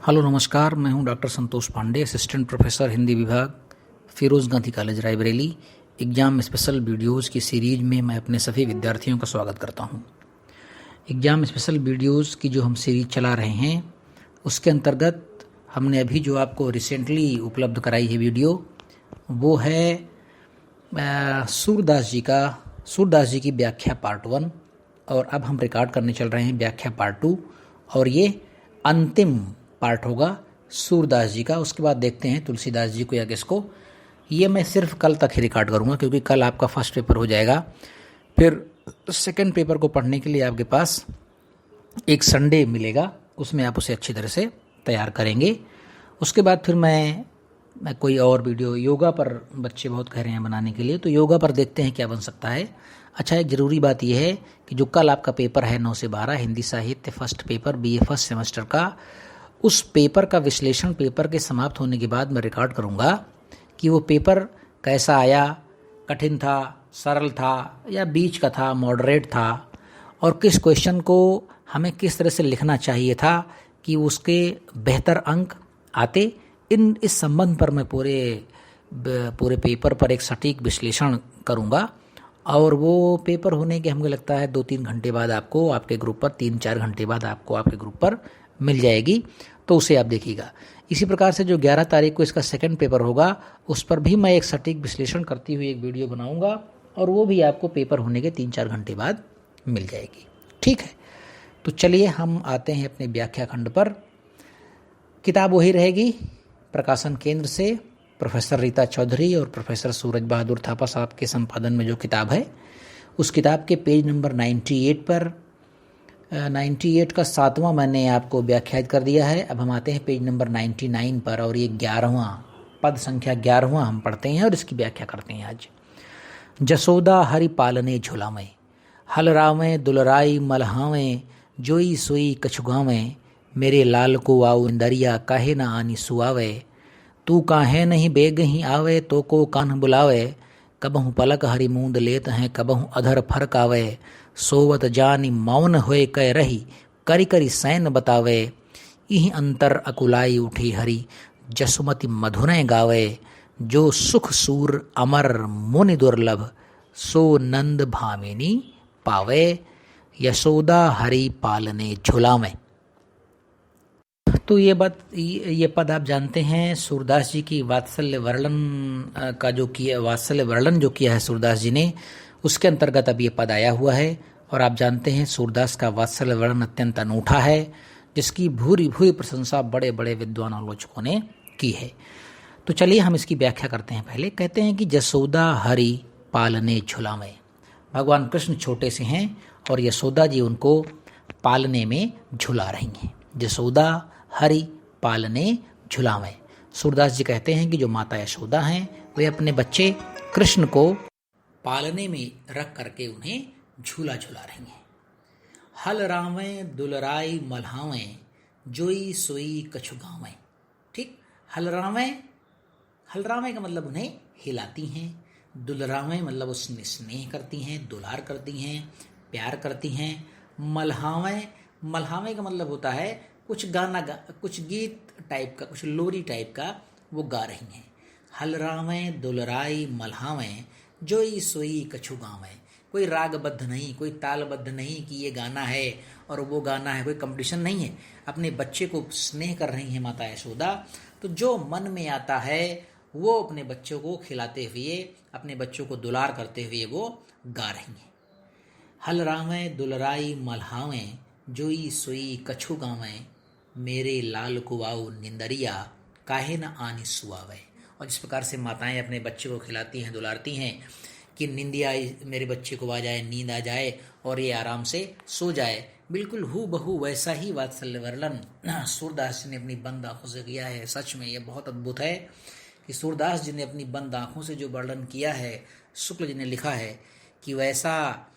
Hello नमस्कार, मैं हूं doctor Santosh Pandey, assistant professor Hindi विभाग, Firoz Gandhi college Raebareli. Exam special videos की सीरीज़ में मैं अपने सभी विद्यार्थियों का स्वागत करता हूं। एग्ज़ाम स्पेशल वीडियोज़ की जो हम सीरीज़ चला रहे हैं, उसके अंतर्गत हमने अभी जो आपको रिसेंटली उपलब्ध कराई है वीडियो, वो है सूरदास जी की व्याख्या पार्ट 1। और अब हम रिकॉर्ड करने चल रहे हैं व्याख्या पार्ट 2, और ये अंतिम पार्ट होगा सूरदास जी का। उसके बाद देखते हैं तुलसीदास जी को या किसको। ये मैं सिर्फ कल तक ही रिकॉर्ड करूँगा, क्योंकि कल आपका फर्स्ट पेपर हो जाएगा। फिर सेकंड पेपर को पढ़ने के लिए आपके पास एक संडे मिलेगा, उसमें आप उसे अच्छी तरह से तैयार करेंगे। उसके बाद फिर मैं कोई और वीडियो योगा पर, बच्चे बहुत कह रहे हैं बनाने के लिए, तो योगा पर देखते हैं क्या बन सकता है। अच्छा, एक ज़रूरी बात यह है कि जो कल आपका पेपर है 9 से 12 हिंदी साहित्य first paper BA first semester का, उस पेपर का विश्लेषण पेपर के समाप्त होने के बाद मैं रिकॉर्ड करूँगा कि वो पेपर कैसा आया, कठिन था, सरल था, या बीच का था, मॉडरेट था, और किस क्वेश्चन को हमें किस तरह से लिखना चाहिए था कि उसके बेहतर अंक आते। इस संबंध पर मैं पूरे पेपर पर एक सटीक विश्लेषण करूँगा। और वो पेपर होने के हमको लगता है 2-3 घंटे बाद आपको आपके ग्रुप पर, 3-4 घंटे बाद आपको आपके ग्रुप पर मिल जाएगी, तो उसे आप देखिएगा। इसी प्रकार से जो 11 तारीख को इसका सेकंड पेपर होगा, उस पर भी मैं एक सटीक विश्लेषण करती हुई एक वीडियो बनाऊंगा, और वो भी आपको पेपर होने के 3-4 घंटे बाद मिल जाएगी। ठीक है, तो चलिए हम आते हैं अपने व्याख्या खंड पर। किताब वही रहेगी, प्रकाशन केंद्र से प्रोफेसर रीता चौधरी और प्रोफेसर सूरज बहादुर थापा साहब के संपादन में जो किताब है, उस किताब के पेज नंबर 98 पर 98 का 7वां मैंने आपको व्याख्यात कर दिया है। अब हम आते हैं पेज नंबर 99 पर, और ये 11वां पद संख्या 11वां हम पढ़ते हैं और इसकी व्याख्या करते हैं आज। जसोदा हरि पालने झुलावें, हल रावें दुलराई मलहावें, जोई सोई कछुगावें, मेरे लाल को आऊ इंदरिया काहे न आनी सुआवे, तू काहे नहीं बेगही आवे तो को कान्ह बुलावे, कबहु पलक हरि मूंद लेत हैं कबहु अधर फरक आवे, सोवत जानी मौन होए कह रही करी करी सैन बतावे, इह अंतर अकुलाई उठी हरि जसुमति मधुरय गावे, जो सुख सूर अमर मुनि दुर्लभ सो नंद भामिनी पावे, यशोदा हरि पालने झुलावे। तो ये पद आप जानते हैं, सूरदास जी की वात्सल्य वर्णन का वात्सल्य वर्णन जो किया है सूरदास जी ने, उसके अंतर्गत अब ये पद आया हुआ है। और आप जानते हैं सूरदास का वात्सल्य वर्णन अत्यंत अनूठा है, जिसकी भूरी भूरी प्रशंसा बड़े बड़े विद्वान आलोचकों ने की है। तो चलिए हम इसकी व्याख्या करते हैं। पहले कहते हैं कि जसोदा हरि पालने झुलावे, भगवान कृष्ण छोटे से हैं और यशोदा जी उनको पालने में झुला रही हैं। जसोदा हरि पालने झुलावें। सूरदास जी कहते हैं कि जो माता यशोदा हैं, वे अपने बच्चे कृष्ण को पालने में रख करके उन्हें झूला झुला रही हैं। हल रावें दुलराई मल्हावें, जोई सोई कछु गावें। ठीक, हलरावें का मतलब उन्हें हिलाती हैं, दुलरावें मतलब उसमें स्नेह करती हैं, दुलार करती हैं, प्यार करती हैं। मल्हावें का मतलब होता है कुछ गीत टाइप का, कुछ लोरी टाइप का वो गा रही हैं। हलरावें दुलराई मल्हावें, जोई सोई कछु गावें। कोई रागबद्ध नहीं, कोई तालबद्ध नहीं कि ये गाना है और वो गाना है, कोई कंपटीशन नहीं है। अपने बच्चे को स्नेह कर रही हैं माता यशोदा, तो जो मन में आता है वो अपने बच्चों को खिलाते हुए, अपने बच्चों को दुलार करते हुए वो गा रही हैं। हलरावें दुलराई मल्हावें, जोई सोई कछु गावें, मेरे लाल को आऊ निंदरिया काहे न आनी सुआवे। और जिस प्रकार से माताएं अपने बच्चे को खिलाती हैं, दुलारती हैं कि निंदिया मेरे बच्चे को आ जाए, नींद आ जाए और ये आराम से सो जाए, बिल्कुल हूबहू वैसा ही वात्सल्य वर्णन सूरदास जी ने अपनी बंद आंखों से किया है। सच में ये बहुत अद्भुत है कि सूरदास जी ने अपनी बंद आंखों से जो वर्णन किया है, शुक्ल जी ने लिखा है कि वैसा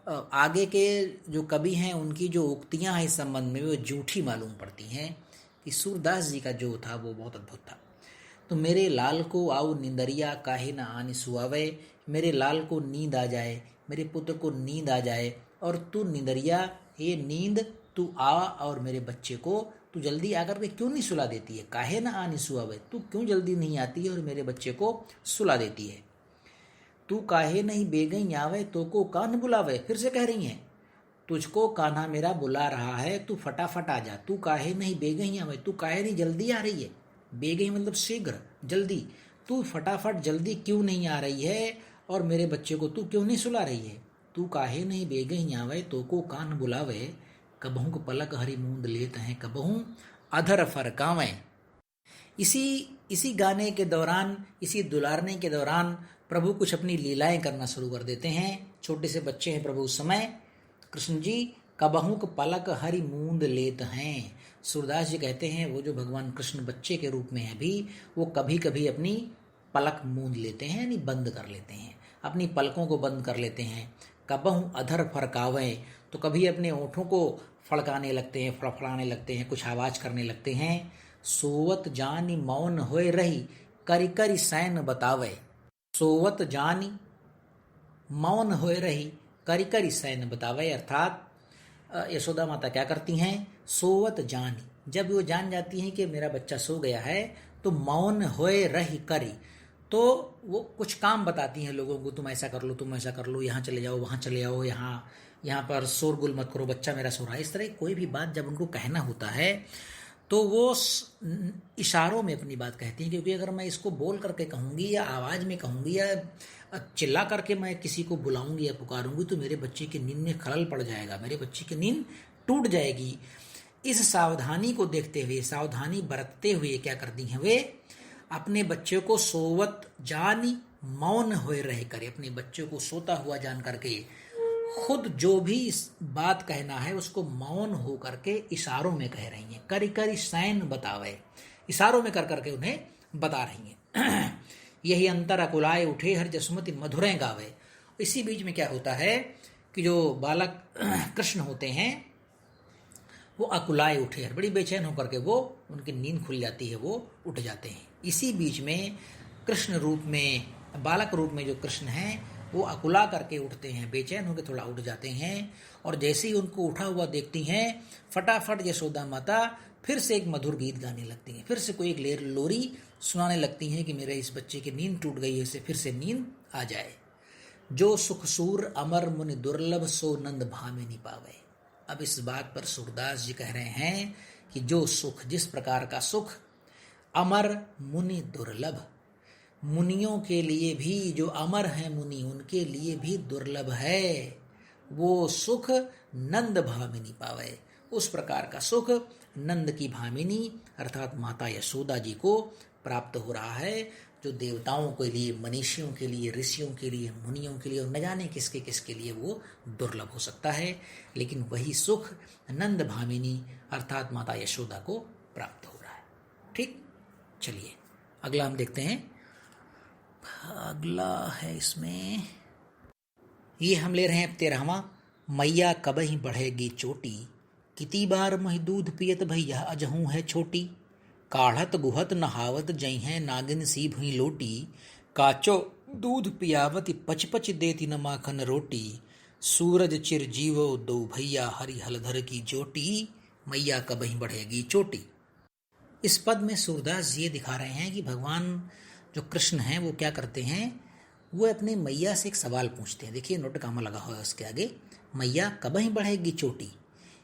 आगे के जो कवि हैं उनकी जो उक्तियां हैं इस संबंध में वो झूठी मालूम पड़ती हैं, कि सूरदास जी का जो था वो बहुत अद्भुत था। तो मेरे लाल को आऊ निंदरिया काहे न आनी सुआवे, मेरे लाल को नींद आ जाए, मेरे पुत्र को नींद आ जाए, और तू निंदरिया, ये नींद तू आ और मेरे बच्चे को तू जल्दी आकर के क्यों नहीं सुला देती है? काहे ना आनी सुआवे, तू क्यों जल्दी नहीं आती है और मेरे बच्चे को सुला देती है? तू काहे नहीं बेगई आवे, तो को कान बुलावे। फिर से कह रही हैं, तुझको कान्हा मेरा बुला रहा है, तू फटाफट आ जा। तू काहे नहीं बेगई आवे, तू काहे नहीं जल्दी आ रही है? बेगई मतलब शीघ्र, जल्दी। तू फटाफट जल्दी क्यों नहीं आ रही है और मेरे बच्चे को तू क्यों नहीं सुला रही है? तू काहे नहीं बेगई आवे, तो को कान बुलावे। कबहू पलक हरी मूंद लेत हैं, कबहू अधर फरकावें। इसी गाने के दौरान, इसी दुलारने के दौरान प्रभु कुछ अपनी लीलाएं करना शुरू कर देते हैं। छोटे से बच्चे हैं प्रभु उस समय। कृष्ण जी कबहू पलक हरि मूंद लेत हैं। सूरदास जी कहते हैं वो जो भगवान कृष्ण बच्चे के रूप में है भी, वो कभी कभी अपनी पलक मूंद लेते हैं, यानी बंद कर लेते हैं, अपनी पलकों को बंद कर लेते हैं। कबहू अधर फरकावें, तो कभी अपने ओठों को फड़काने लगते हैं, फड़फड़ाने लगते हैं, कुछ आवाज करने लगते हैं। सोवत जानी मौन होए रही, करी करी सैन बतावे। सोवत जानी मौन होए रही, करी करी सैन बतावे। अर्थात यशोदा माता क्या करती हैं? सोवत जानी, जब वो जान जाती हैं कि मेरा बच्चा सो गया है, तो मौन होए रही करी, तो वो कुछ काम बताती हैं लोगों को, तुम ऐसा कर लो, तुम ऐसा कर लो, यहाँ चले जाओ, वहाँ चले जाओ, यहाँ पर शोरगुल मत करो, बच्चा मेरा सो रहा है। इस तरह कोई भी बात जब उनको कहना होता है तो वो इशारों में अपनी बात कहती हैं, क्योंकि अगर मैं इसको बोल करके कहूँगी या आवाज़ में कहूँगी या चिल्ला करके मैं किसी को बुलाऊंगी या पुकारूंगी, तो मेरे बच्चे की नींद में खलल पड़ जाएगा, मेरे बच्चे की नींद टूट जाएगी। इस सावधानी को देखते हुए, सावधानी बरतते हुए क्या करती हैं वे? अपने बच्चे को सोवत जानी मौन होए रहे करे, अपने बच्चे को सोता हुआ जान करके खुद जो भी बात कहना है उसको मौन हो करके इशारों में कह रही हैं। करी करी सैन बतावे, इशारों में कर करके उन्हें बता रही हैं। यही अंतर अकुलाए उठे हर जसमति मधुरें गावे। इसी बीच में क्या होता है कि जो बालक कृष्ण होते हैं वो अकुलाए उठे हर, बड़ी बेचैन होकर के वो, उनकी नींद खुल जाती है, वो उठ जाते हैं। इसी बीच में कृष्ण रूप में, बालक रूप में जो कृष्ण हैं वो अकुला करके उठते हैं, बेचैन होकर थोड़ा उठ जाते हैं। और जैसे ही उनको उठा हुआ देखती हैं, फटाफट यशोदा माता फिर से एक मधुर गीत गाने लगती हैं, फिर से कोई एक लोरी सुनाने लगती हैं कि मेरे इस बच्चे की नींद टूट गई है, इसे फिर से नींद आ जाए। जो सुख सूर अमर मुनि दुर्लभ, सो नंद भामिनी पावे। अब इस बात पर सूरदास जी कह रहे हैं कि जो सुख, जिस प्रकार का सुख अमर मुनि दुर्लभ, मुनियों के लिए भी, जो अमर हैं मुनि, उनके लिए भी दुर्लभ है, वो सुख नंद भामिनी पावे। उस प्रकार का सुख नंद की भामिनी अर्थात माता यशोदा जी को प्राप्त हो रहा है, जो देवताओं के लिए, मनीषियों के लिए, ऋषियों के लिए, मुनियों के लिए और न जाने किसके किसके लिए वो दुर्लभ हो सकता है, लेकिन वही सुख नंद भामिनी अर्थात माता यशोदा को प्राप्त हो रहा है। ठीक, चलिए अगला हम देखते हैं। अगला है इसमें, ये हम ले रहे हैं 13वां। मैया कबही बढ़ेगी चोटी, किती बार मही दूध पियत भैया अजहू है छोटी। काढ़त गुहत नहावत जई है नागिन सी भई लोटी, काचो दूध पियावती पच पच देती न माखन रोटी। सूरज चिर जीवो दो भैया हरि हलधर की जोटी, मैया कबही बढ़ेगी चोटी। इस पद में सूरदास ये दिखा रहे हैं कि भगवान जो कृष्ण हैं वो क्या करते हैं, वो अपने मैया से एक सवाल पूछते हैं। देखिए नोटकामा लगा हुआ है उसके आगे, मैया कबही बढ़ेगी चोटी।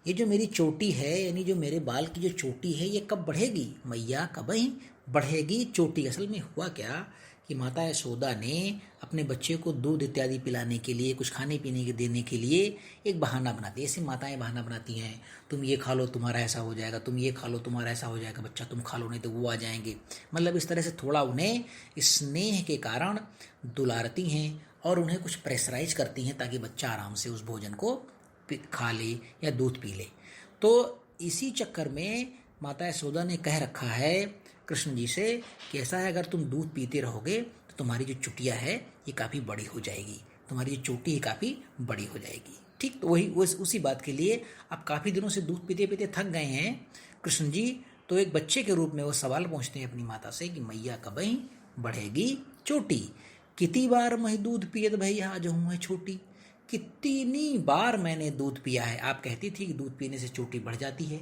ये जो मेरी चोटी है, यानी जो मेरे बाल की जो चोटी है, ये कब बढ़ेगी? मैया कबही बढ़ेगी चोटी। असल में हुआ क्या कि माता यशोदा ने अपने बच्चे को दूध इत्यादि पिलाने के लिए, कुछ खाने पीने के देने के लिए एक बहाना बनाती है। ऐसी माताएं बहाना बनाती हैं, तुम ये खा लो तुम्हारा ऐसा हो जाएगा, तुम ये खा लो तुम्हारा ऐसा हो जाएगा, बच्चा तुम खा लो नहीं तो वो आ जाएंगे। मतलब इस तरह से थोड़ा उन्हें स्नेह के कारण दुलारती हैं और उन्हें कुछ प्रेशराइज करती हैं ताकि बच्चा आराम से उस भोजन को खा ले या दूध पी ले। तो इसी चक्कर में माता यशोदा ने कह रखा है कृष्ण जी से कि ऐसा है, अगर तुम दूध पीते रहोगे तो तुम्हारी जो चुटिया है ये काफ़ी बड़ी हो जाएगी, तुम्हारी जो चोटी है काफ़ी बड़ी हो जाएगी। ठीक, तो वही उसी बात के लिए अब काफ़ी दिनों से दूध पीते पीते थक गए हैं कृष्ण जी, तो एक बच्चे के रूप में वो सवाल पूछते हैं अपनी माता से कि मैया कबही बढ़ेगी चोटी, कितनी बार मैं दूध पियत भैया आज हूँ है छोटी। कितनी बार मैंने दूध पिया है। आप कहती थी कि दूध पीने से चोटी बढ़ जाती है।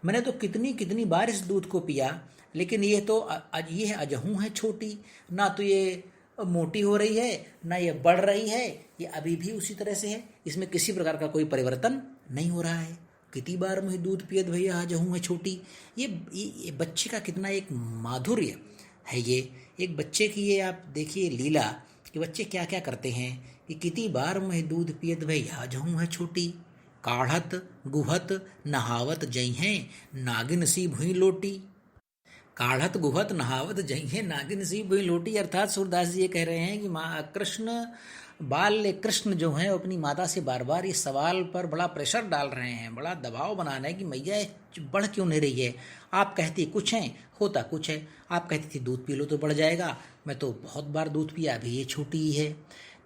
मैंने तो कितनी कितनी बार इस दूध को पिया, लेकिन ये तो ये अजहू है छोटी, ना तो ये मोटी हो रही है ना ये बढ़ रही है, ये अभी भी उसी तरह से है, इसमें किसी प्रकार का कोई परिवर्तन नहीं हो रहा है। कितनी बार मुझे दूध पियत भैया अजहू है छोटी। ये बच्चे का कितना एक माधुर्य है। ये एक बच्चे की ये आप देखिए लीला कि बच्चे क्या क्या करते हैं कि कितनी बार मैं दूध पियत भैया अजहू है छोटी, काढ़त गुहत नहावत जई हैं नागिन सी भुई लोटी। काढ़त गुहत नहावत जई हैं नागिन सी भुई लोटी, अर्थात सूरदास जी ये कह रहे हैं कि माँ कृष्ण बाल कृष्ण जो हैं अपनी माता से बार बार इस सवाल पर बड़ा प्रेशर डाल रहे हैं, बड़ा दबाव बना रहे हैं कि मैया बढ़ क्यों नहीं रही है। आप कहती कुछ हैं, होता कुछ है। आप कहती थी दूध पी लो तो बढ़ जाएगा, मैं तो बहुत बार दूध पिया, अभी ये छोटी ही है।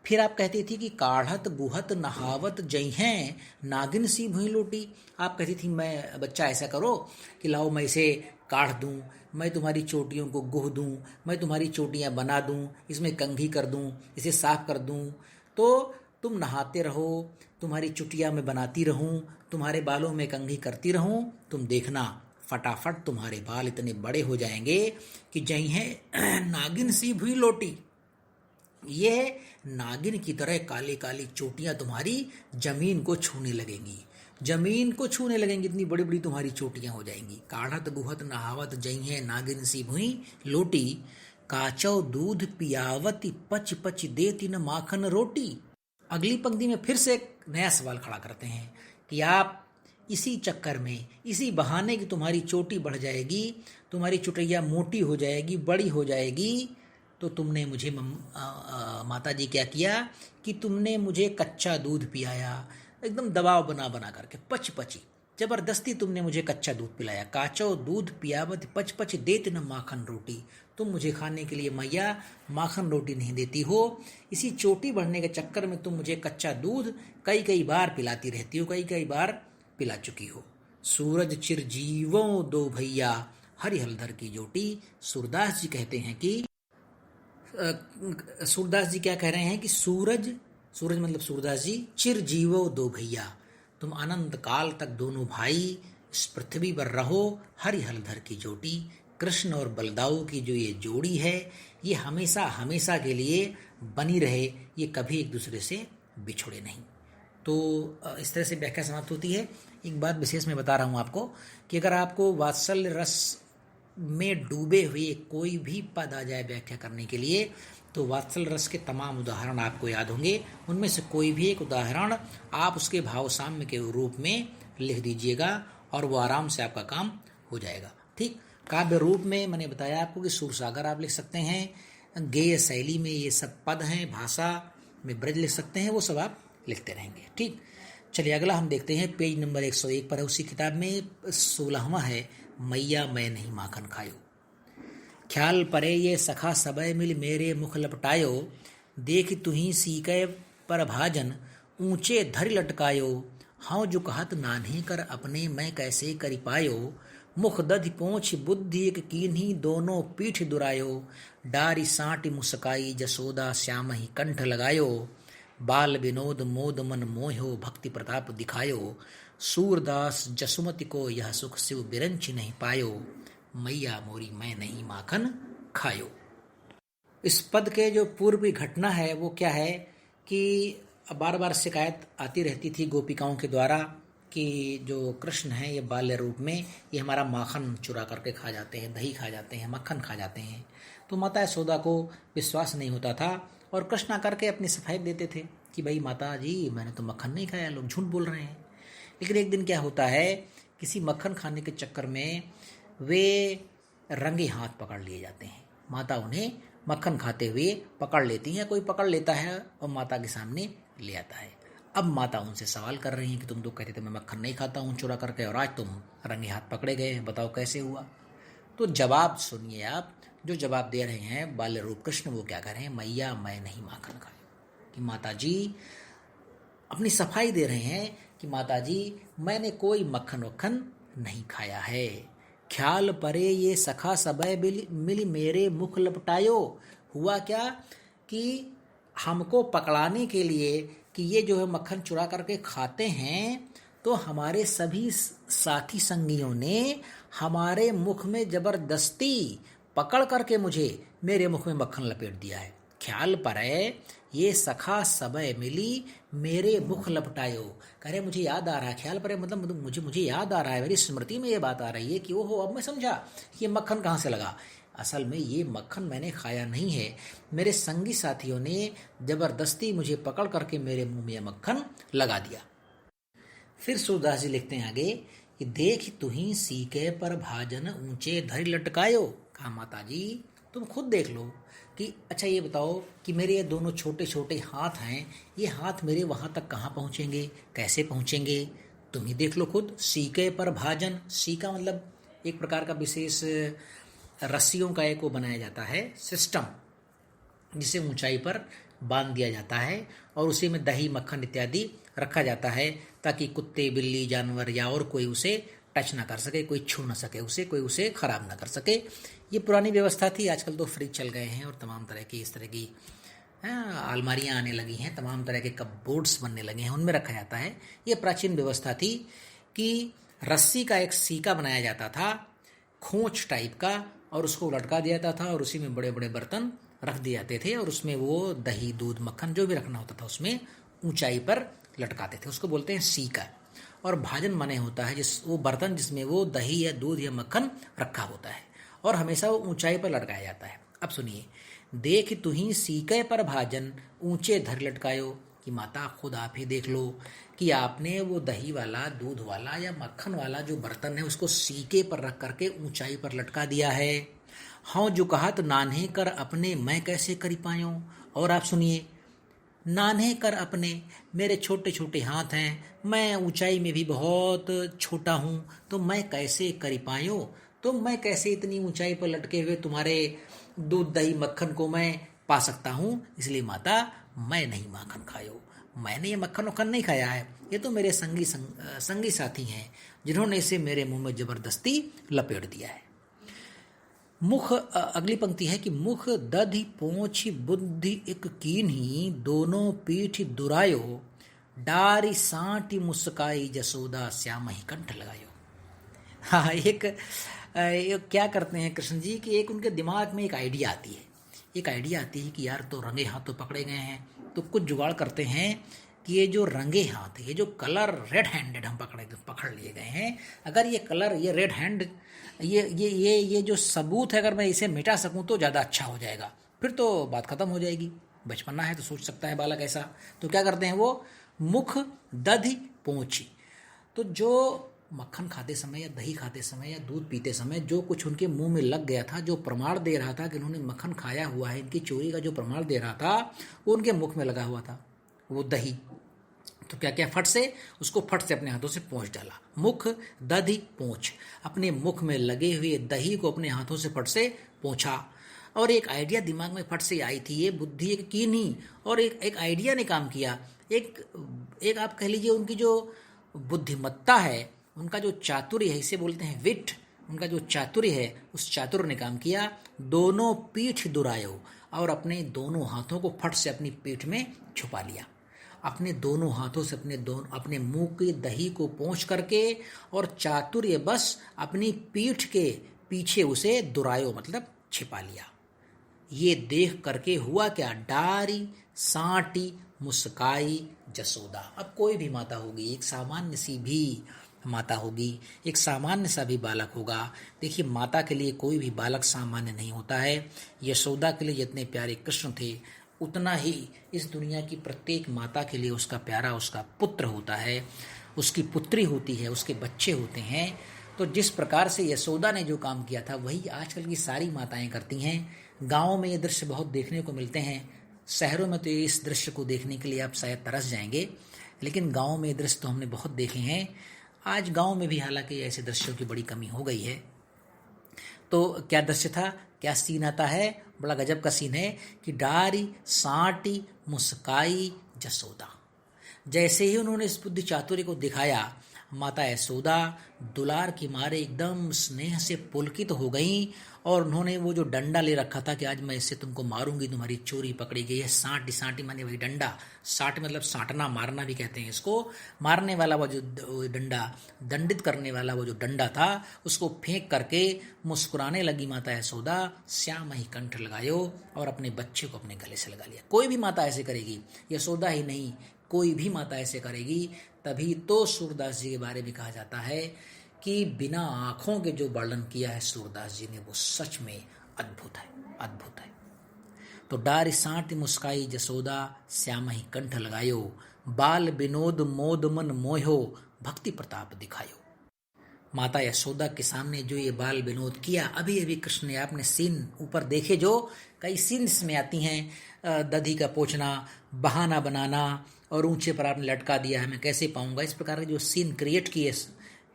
फिर आप कहती थी कि काढ़त गुहत नहावत जई हैं नागिन सी भुई लोटी। आप कहती थी मैं बच्चा ऐसा करो कि लाओ मैं इसे काढ़ दूँ, मैं तुम्हारी चोटियों को गुह दूँ, मैं तुम्हारी चोटियाँ बना दूँ, इसमें कंघी कर दूँ, इसे साफ कर दूँ, तो तुम नहाते रहो, तुम्हारी चुटिया में बनाती रहूँ, तुम्हारे बालों में कंघी करती रहूँ, तुम देखना फटाफट तुम्हारे बाल इतने बड़े हो जाएंगे कि जई हैं नागिन सी भुई लोटी। ये नागिन की तरह काली काली चोटियां तुम्हारी जमीन को छूने लगेंगी, जमीन को छूने लगेंगी, इतनी बड़ी बड़ी तुम्हारी चोटियां हो जाएंगी। काढ़त गुहत नहावत जई है नागिन सी भुई लोटी, काचौ दूध पियावती पच पच देती न माखन रोटी। अगली पंक्ति में फिर से एक नया सवाल खड़ा करते हैं कि आप इसी चक्कर में, इसी बहाने कि तुम्हारी चोटी बढ़ जाएगी, तुम्हारी चुटिया मोटी हो जाएगी, बड़ी हो जाएगी, तो तुमने मुझे माता जी क्या किया कि तुमने मुझे कच्चा दूध पिलाया, एकदम दबाव बना बना करके, पच पची जबरदस्ती तुमने मुझे कच्चा दूध पिलाया। काचो दूध पियावत पच पच देत न माखन रोटी। तुम मुझे खाने के लिए मैया माखन रोटी नहीं देती हो, इसी चोटी बढ़ने के चक्कर में तुम मुझे कच्चा दूध कई कई बार पिलाती रहती हो, कई कई बार पिला चुकी हो। सूरज चिरजीवों दो भैया हरि हलधर की जोटी। सूरदास जी कहते हैं कि सूरदास जी क्या कह रहे हैं कि सूरज मतलब सूरदास जी, चिर जीवो दो भैया, तुम अनंत काल तक दोनों भाई इस पृथ्वी पर रहो, हरि हलधर की जोटी। कृष्ण और बलदाऊ की जो ये जोड़ी है ये हमेशा हमेशा के लिए बनी रहे, ये कभी एक दूसरे से बिछुड़े नहीं। तो इस तरह से व्याख्या समाप्त होती है। एक बात विशेष मैं बता रहा हूँ आपको कि अगर आपको वात्सल्य रस में डूबे हुए कोई भी पद आ जाए व्याख्या करने के लिए, तो वात्सल्य रस के तमाम उदाहरण आपको याद होंगे, उनमें से कोई भी एक उदाहरण आप उसके भाव साम्य के रूप में लिख दीजिएगा और वो आराम से आपका काम हो जाएगा। ठीक, काव्य रूप में मैंने बताया आपको कि सूरसागर आप लिख सकते हैं, गेय शैली में ये सब पद हैं, भाषा में ब्रज लिख सकते हैं, वो सब आप लिखते रहेंगे। ठीक, चलिए अगला हम देखते हैं, पेज नंबर 101 पर है उसी किताब में, 16वां है, मैया मैं नहीं माखन खायो। ख्याल परे ये सखा सबय मिल मेरे मुख लपटायो, देख तुही सीके पर भाजन ऊंचे धरि लटकायो। हाँ जो कहत नान्हे कर अपने मैं कैसे करि पायो, मुख दधि पोंछ बुद्धि एक कीन्ही दोनों पीठ दुरायो। डारी साँटि मुस्काई जसोदा श्याम ही कंठ लगायो, बाल विनोद मोद मन मोहो भक्ति प्रताप दिखायो। सूरदास जसुमति को यह सुख शिव बिरंच नहीं पायो, मैया मोरी मैं नहीं माखन खायो। इस पद के जो पूर्व की घटना है वो क्या है कि बार बार शिकायत आती रहती थी गोपिकाओं के द्वारा कि जो कृष्ण हैं ये बाल्य रूप में ये हमारा माखन चुरा करके खा जाते हैं, दही खा जाते हैं, मक्खन खा जाते हैं। तो माता यशोदा को विश्वास नहीं होता था और कृष्ण आकर के अपनी सफाई देते थे कि भाई माता जी मैंने तो मक्खन नहीं खाया, लोग झूठ बोल रहे हैं। लेकिन एक दिन क्या होता है, किसी मक्खन खाने के चक्कर में वे रंगे हाथ पकड़ लिए जाते हैं। माता उन्हें मक्खन खाते हुए पकड़ लेती हैं, कोई पकड़ लेता है और माता के सामने ले आता है। अब माता उनसे सवाल कर रही हैं कि तुम तो कहते थे मैं मक्खन नहीं खाता हूँ चुरा करके, और आज तुम रंगे हाथ पकड़े गए हैं, बताओ कैसे हुआ। तो जवाब सुनिए आप, जो जवाब दे रहे हैं बाल्य रूप कृष्ण, वो क्या कह रहे हैं, मैया मैं नहीं माखन खाया। कि माता जी अपनी सफाई दे रहे हैं कि माता जी मैंने कोई मक्खन वक्खन नहीं खाया है। ख्याल परे ये सखा सबय मिल मेरे मुख लपटायो। हुआ क्या कि हमको पकड़ाने के लिए कि ये जो है मक्खन चुरा करके खाते हैं, तो हमारे सभी साथी संगियों ने हमारे मुख में जबरदस्ती पकड़ करके मुझे मेरे मुख में मक्खन लपेट दिया है। ख्याल परे ये सखा समय मिली मेरे मुख लपटायो। कह रहे मुझे याद आ रहा है, ख्याल परे मतलब मुझे याद आ रहा है, मेरी स्मृति में ये बात आ रही है कि ओहो अब मैं समझा कि ये मक्खन कहाँ से लगा। असल में ये मक्खन मैंने खाया नहीं है, मेरे संगी साथियों ने जबरदस्ती मुझे पकड़ करके मेरे मुंह में मक्खन लगा दिया। फिर सूरदास जी लिखते हैं आगे कि देख तुही सीके पर भाजन ऊंचे धरि लटकायो। कहा माता जी तुम खुद देख लो कि अच्छा ये बताओ कि मेरे ये दोनों छोटे छोटे हाथ हैं, ये हाथ मेरे वहाँ तक कहाँ पहुँचेंगे, कैसे पहुँचेंगे, तुम ही देख लो खुद। सीके पर भाजन, सीका मतलब एक प्रकार का विशेष रस्सियों का एक वो बनाया जाता है सिस्टम, जिसे ऊंचाई पर बांध दिया जाता है और उसी में दही मक्खन इत्यादि रखा जाता है ताकि कुत्ते बिल्ली जानवर या और कोई उसे टच ना कर सके, कोई छू ना सके उसे, कोई उसे खराब ना कर सके। ये पुरानी व्यवस्था थी। आजकल तो फ्रिज चल गए हैं और तमाम तरह की इस तरह की अलमारियाँ आने लगी हैं, तमाम तरह के कपबोर्ड्स बनने लगे हैं, उनमें रखा जाता है। ये प्राचीन व्यवस्था थी कि रस्सी का एक सीका बनाया जाता था खोंच टाइप का, और उसको लटका दिया जाता था और उसी में बड़े बड़े बर्तन रख दिए जाते थे और उसमें वो दही दूध मक्खन जो भी रखना होता था उसमें ऊंचाई पर लटकाते थे। उसको बोलते हैं सीका। और भाजन माने होता है वो बर्तन जिसमें वो दही या दूध या मक्खन रखा होता है और हमेशा वो ऊंचाई पर लटकाया जाता है। अब सुनिए, देख तुही सीके पर भाजन ऊंचे धर लटकायो, कि माता खुद आप ही देख लो कि आपने वो दही वाला दूध वाला या मक्खन वाला जो बर्तन है उसको सीके पर रख करके ऊंचाई पर लटका दिया है। हाँ जो कहा तो नान्हे कर अपने मैं कैसे करी पायो। और आप सुनिए, नान्हे कर अपने, मेरे छोटे छोटे हाथ हैं, मैं ऊंचाई में भी बहुत छोटा हूँ, तो मैं कैसे करी पायो, तो मैं कैसे इतनी ऊंचाई पर लटके हुए तुम्हारे दूध दही मक्खन को मैं पा सकता हूँ। इसलिए माता मैं नहीं माखन खायो, मैंने ये मक्खन वक्खन नहीं खाया है, ये तो मेरे संगी साथी हैं जिन्होंने इसे मेरे मुंह में जबरदस्ती लपेट दिया है। मुख, अगली पंक्ति है कि मुख दधि पोंछ बुद्धि एक कीन्ही, दोनों पीठ दुरायो, डारी सांटी मुस्काई जसोदा श्याम ही कंठ लगायो। हाँ, एक क्या करते हैं कृष्ण जी कि एक उनके दिमाग में एक आइडिया आती है, कि यार तो रंगे हाथ तो पकड़े गए हैं, तो कुछ जुगाड़ करते हैं कि ये जो रंगे हाथ, ये जो कलर रेड हैंडेड हम पकड़ लिए गए हैं, अगर ये कलर, ये रेड हैंड, ये जो सबूत है, अगर मैं इसे मिटा सकूं तो ज़्यादा अच्छा हो जाएगा, फिर तो बात खत्म हो जाएगी। बचपना है तो सोच सकता है बालक ऐसा। तो क्या करते हैं वो, मुख दधि पोंछी, तो जो मक्खन खाते समय या दही खाते समय या दूध पीते समय जो कुछ उनके मुंह में लग गया था, जो प्रमाण दे रहा था कि उन्होंने मक्खन खाया हुआ है, इनकी चोरी का जो प्रमाण दे रहा था वो उनके मुख में लगा हुआ था, वो दही। तो क्या क्या, फट से अपने हाथों से पोंछ डाला। मुख दधि पोंछ, अपने मुख में लगे हुए दही को अपने हाथों से फट से पोंछा। और एक आइडिया दिमाग में फट से आई थी, ये बुद्धि एक की नहीं, और एक आइडिया ने काम किया। एक आप कह लीजिए उनकी जो बुद्धिमत्ता है, उनका जो चातुर्य है, इसे बोलते हैं विट, उनका जो चातुर्य है उस चातुर्य ने काम किया। दोनों पीठ दुरायो, और अपने दोनों हाथों को फट से अपनी पीठ में छुपा लिया। अपने दोनों हाथों से अपने मुंह की दही को पोंछ करके और चातुर्य बस अपनी पीठ के पीछे उसे दुरायो मतलब छिपा लिया। ये देख करके हुआ क्या, डारी सांटी मुस्काई जसोदा। अब कोई भी माता होगी, एक सामान्य सी भी माता होगी, एक सामान्य सा भी बालक होगा। देखिए, माता के लिए कोई भी बालक सामान्य नहीं होता है। यशोदा के लिए जितने प्यारे कृष्ण थे, उतना ही इस दुनिया की प्रत्येक माता के लिए उसका प्यारा उसका पुत्र होता है, उसकी पुत्री होती है, उसके बच्चे होते हैं। तो जिस प्रकार से यशोदा ने जो काम किया था वही आजकल की सारी माताएं करती हैं। गाँव में ये दृश्य बहुत देखने को मिलते हैं, शहरों में तो इस दृश्य को देखने के लिए आप शायद तरस जाएंगे, लेकिन गाँव में ये दृश्य तो हमने बहुत देखे हैं। आज गांव में भी हालांकि ऐसे दृश्यों की बड़ी कमी हो गई है। तो क्या दृश्य था, क्या सीन आता है, बड़ा गजब का सीन है कि डारी सांटी मुस्काई जसोदा। जैसे ही उन्होंने इस बुद्धि चातुर्य को दिखाया, माता यशोदा दुलार की मारे एकदम स्नेह से पुलकित हो गईं और उन्होंने वो जो डंडा ले रखा था कि आज मैं इससे तुमको मारूंगी, तुम्हारी चोरी पकड़ी गई है, साँटी साँटी माने वही डंडा, साँट मतलब साँटना मारना भी कहते हैं इसको, मारने वाला वो जो डंडा, दंडित करने वाला वो जो डंडा था उसको फेंक करके मुस्कुराने लगी माता यशोदा, श्याम ही कंठ लगायो और अपने बच्चे को अपने गले से लगा लिया। कोई भी माता ऐसे करेगी, यशोदा ही नहीं कोई भी माता ऐसे करेगी, तभी तो सूरदास जी के बारे में कहा जाता है कि बिना आंखों के जो वर्णन किया है सूरदास जी ने वो सच में अद्भुत है, अद्भुत है। तो डार साँट मुस्काई जसोदा, श्याम ही कंठ लगायो, बाल विनोद मोद मन मोहो, भक्ति प्रताप दिखायो। माता यशोदा के सामने जो ये बाल विनोद किया, अभी अभी कृष्ण ने आपने सीन ऊपर देखे जो कई सीन्स में आती हैं, दधी का पोंछना, बहाना बनाना और ऊंचे पर आपने लटका दिया है, मैं कैसे पाऊंगा, इस प्रकार के जो सीन क्रिएट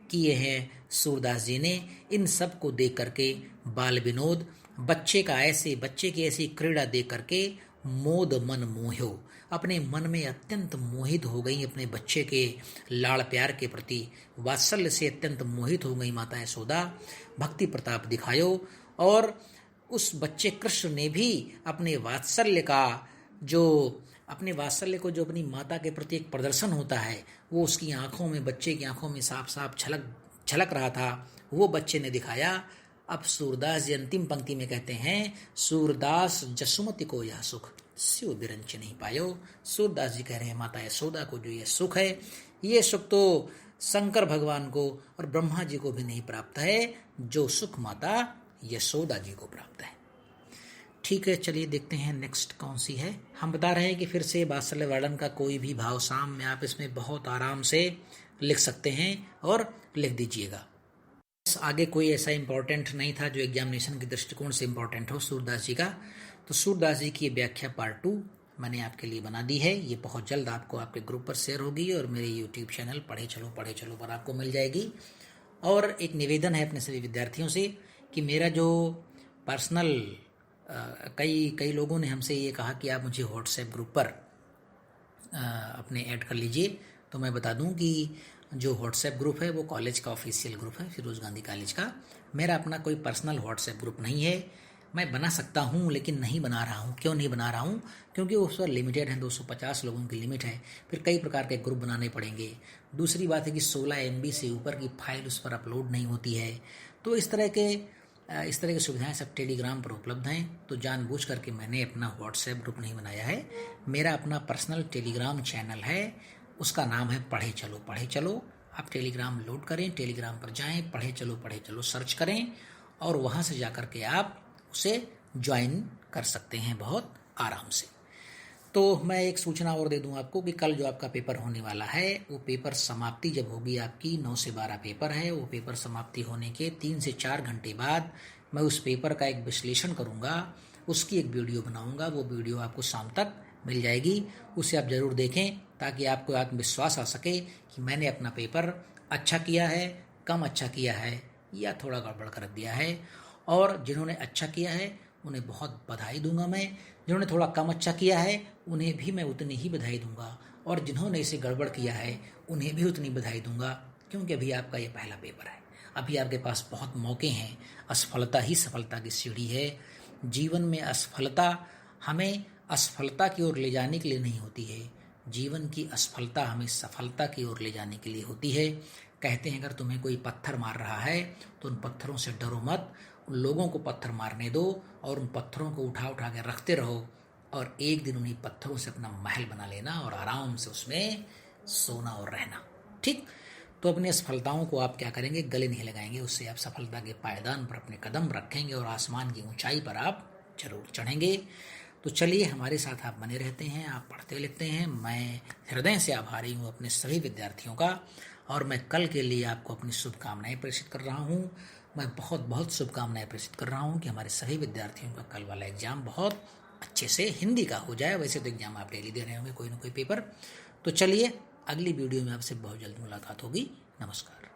किए हैं सूरदास जी ने, इन सब को देख करके बाल विनोद, बच्चे की ऐसी क्रीड़ा देख करके मोद मन मोहो, अपने मन में अत्यंत मोहित हो गई, अपने बच्चे के लाड़ प्यार के प्रति वात्सल्य से अत्यंत मोहित हो गई माता यशोदा, भक्ति प्रताप दिखायो। और उस बच्चे कृष्ण ने भी अपने वात्सल्य को जो अपनी माता के प्रति एक प्रदर्शन होता है वो उसकी आंखों में, बच्चे की आंखों में साफ साफ छलक रहा था, वो बच्चे ने दिखाया। अब सूरदास जी अंतिम पंक्ति में कहते हैं, सूरदास जसुमति को यह सुख स्यो बिरंच नहीं पायो। सूरदास जी कह रहे हैं माता यशोदा को जो यह सुख है, ये सुख तो शंकर भगवान को और ब्रह्मा जी को भी नहीं प्राप्त है, जो सुख माता यशोदा जी को प्राप्त है। ठीक है, चलिए देखते हैं नेक्स्ट कौन सी है। हम बता रहे हैं कि फिर से वात्सल्य वर्णन का कोई भी भाव साम में आप इसमें बहुत आराम से लिख सकते हैं और लिख दीजिएगा। आगे कोई ऐसा इंपॉर्टेंट नहीं था जो एग्जामिनेशन के दृष्टिकोण से इंपॉर्टेंट हो सूरदास जी का। तो सूरदास जी की व्याख्या पार्ट 2 मैंने आपके लिए बना दी है, ये बहुत जल्द आपको आपके ग्रुप पर शेयर होगी और मेरे यूट्यूब चैनल पढ़े चलो पर आपको मिल जाएगी। और एक निवेदन है अपने सभी विद्यार्थियों से कि मेरा जो पर्सनल कई लोगों ने हमसे ये कहा कि आप मुझे व्हाट्सएप ग्रुप पर अपने ऐड कर लीजिए। तो मैं बता दूं कि जो व्हाट्सएप ग्रुप है वो कॉलेज का ऑफिशियल ग्रुप है, फिरोज गांधी कॉलेज का। मेरा अपना कोई पर्सनल व्हाट्सएप ग्रुप नहीं है। मैं बना सकता हूं लेकिन नहीं बना रहा हूं। क्यों नहीं बना रहा हूं? क्योंकि उस पर लिमिटेड है, 250 लोगों की लिमिट है, फिर कई प्रकार के ग्रुप बनाने पड़ेंगे। दूसरी बात है कि 16 MB से ऊपर की फाइल उस पर अपलोड नहीं होती है। तो इस तरह की सुविधाएं सब टेलीग्राम पर उपलब्ध हैं। तो जानबूझ करके मैंने अपना व्हाट्सएप ग्रुप नहीं बनाया है। मेरा अपना पर्सनल टेलीग्राम चैनल है, उसका नाम है पढ़े चलो। आप टेलीग्राम लोड करें, टेलीग्राम पर जाएं, पढ़े चलो सर्च करें और वहाँ से जाकर के आप उसे ज्वाइन कर सकते हैं बहुत आराम से। तो मैं एक सूचना और दे दूं आपको कि कल जो आपका पेपर होने वाला है वो पेपर समाप्ति जब होगी आपकी, 9 से 12 पेपर है, वो पेपर समाप्ति होने के 3 से 4 घंटे बाद मैं उस पेपर का एक विश्लेषण करूंगा, उसकी एक वीडियो बनाऊंगा। वो वीडियो आपको शाम तक मिल जाएगी, उसे आप ज़रूर देखें ताकि आपको आत्मविश्वास आ सके कि मैंने अपना पेपर अच्छा किया है, कम अच्छा किया है या थोड़ा गड़बड़ कर दिया है। और जिन्होंने अच्छा किया है उन्हें बहुत बधाई दूंगा मैं, जिन्होंने थोड़ा कम अच्छा किया है उन्हें भी मैं उतनी ही बधाई दूंगा, और जिन्होंने इसे गड़बड़ किया है उन्हें भी उतनी बधाई दूंगा, क्योंकि अभी आपका ये पहला पेपर है। अभी आपके पास बहुत मौके हैं। असफलता ही सफलता की सीढ़ी है। जीवन में असफलता हमें असफलता की ओर ले जाने के लिए नहीं होती है, जीवन की असफलता हमें सफलता की ओर ले जाने के लिए होती है। कहते हैं अगर तुम्हें कोई पत्थर मार रहा है तो उन पत्थरों से डरो मत, उन लोगों को पत्थर मारने दो और उन पत्थरों को उठा उठा के रखते रहो, और एक दिन उन्हीं पत्थरों से अपना महल बना लेना और आराम से उसमें सोना और रहना। ठीक, तो अपनी असफलताओं को आप क्या करेंगे, गले नहीं लगाएंगे, उससे आप सफलता के पायदान पर अपने कदम रखेंगे और आसमान की ऊंचाई पर आप जरूर चढ़ेंगे। तो चलिए, हमारे साथ आप बने रहते हैं, आप पढ़ते लिखते हैं। मैं हृदय से आभारी हूँ अपने सभी विद्यार्थियों का, और मैं कल के लिए आपको अपनी शुभकामनाएं प्रेषित कर रहा हूँ। मैं बहुत बहुत शुभकामनाएं प्रेषित कर रहा हूँ कि हमारे सभी विद्यार्थियों का कल वाला एग्जाम बहुत अच्छे से हिंदी का हो जाए। वैसे तो एग्जाम आप डेली दे रहे होंगे कोई ना कोई पेपर। तो चलिए, अगली वीडियो में आपसे बहुत जल्द मुलाकात होगी। नमस्कार।